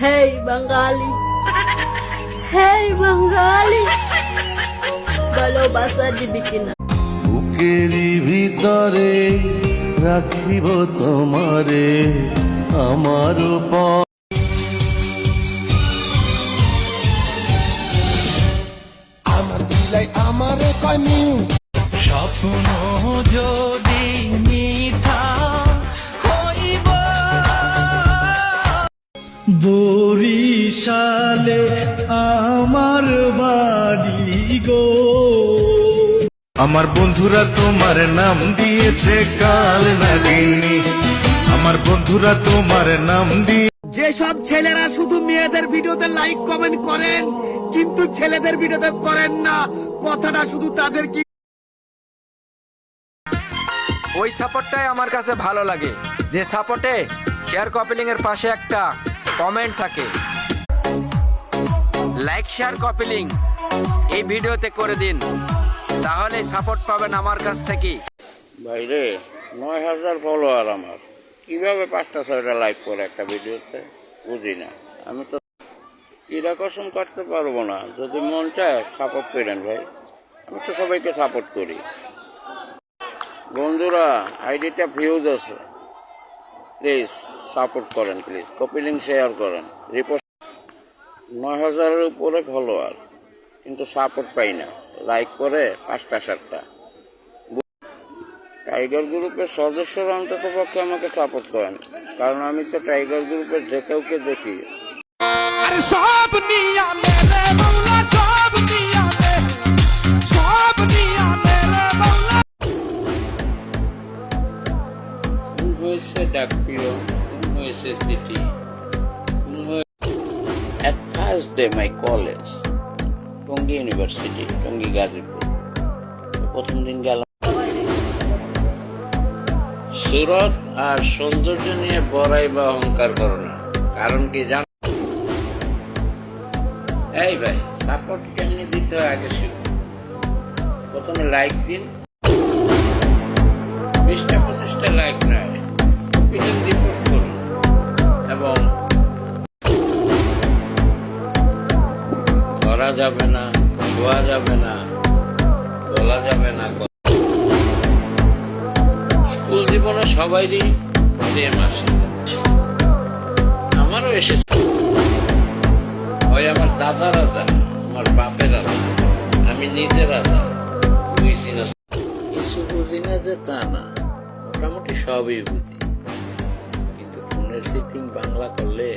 হেই বাঙালি, হেই বাঙালি, ভালোবাসা দিবি কিনা? বুকেরই ভিতরে রাখিব তোমারে আমার আমার দিলাই আমারে কয় মিউ স্বপ্ন যদি মিথ্যা হইব, বরিশালে আমার বাড়ি গো। আমার বন্ধুরা তোমার নাম দিয়েছে কাল নাগিনী, আমার বন্ধুরা তোমার নাম দিয়ে যেসব ছেলেরা শুধু মেয়েদের ভিডিওতে লাইক কমেন্ট করেন কিন্তু ছেলেদের ভিডিওতে করেন না, কথাটা শুধু তাদের কি ওই সাপোর্টটাই আমার কাছে ভালো লাগে, যে সাপোর্টে শেয়ার কপিলিং এর পাশে একটা কমেন্ট থাকে। লাইক শেয়ার কপিলিং এই ভিডিওতে করে দিন, তাহলে সাপোর্ট পাবেন আমার কাছ থেকে। ভাইরে ৯,০০০ ফলোয়ার আমার, কিভাবে ৫টা ৬টা লাইক করে একটা ভিডিওতে বুঝি না। আমি তো কিরকম করতে পারবো না, যদি মন চায় সাপোর্ট করেন ভাই, আমি তো সবাইকে সাপোর্ট করি। বন্ধুরা আইডিটা ভিউজ আছে, প্লিজ সাপোর্ট করেন, প্লিজ কপি লিঙ্ক শেয়ার করেন। রিপোর্ট ৯,০০০-এর উপরে ফলোয়ার কিন্তু সাপোর্ট পাই না, লাইক করে ৫টা ৬টা। টাইগার গ্রুপের সদস্যরা অন্তত পক্ষে আমাকে সাপোর্ট করেন, কারণ আমি তো টাইগার গ্রুপের যে কাউকে দেখি। আরে সব নিয়া মেরে বাংলা, সব নিয়া মে, সব নিয়া মেরে বাংলা। কোন হয়েছে ডাকপিও, কোন হয়েছে সিটি, কোন at first day my college Tongi university, Tongi Gazipur. প্রথম দিন গেলাম সুরত, আর সৌন্দর্য নিয়ে বড়াই বা অহংকার করো না, কারণ কি জান? এই ভাই সাপোর্ট কেমনি দিতে হয় আগে শিখুন। প্রথমে লাইক দিন, ২০টা ২৫টা লাইক নয়, রিপোর্ট করুন এবং ধরা যাবে না, ছোঁয়া যাবে না, বলা যাবে না। স্কুল জীবনে সবাইরই প্রেম আসে, আমারও এসেছে। ওই আমার দাদা রাজা, আমার বাপের রাজা, আমি নিজে রাজা, বুঝি না। কিছু বুঝি না যে তা না, মোটামুটি সবই বুঝি, কিন্তু ফোনের সিটিং বাংলা করলে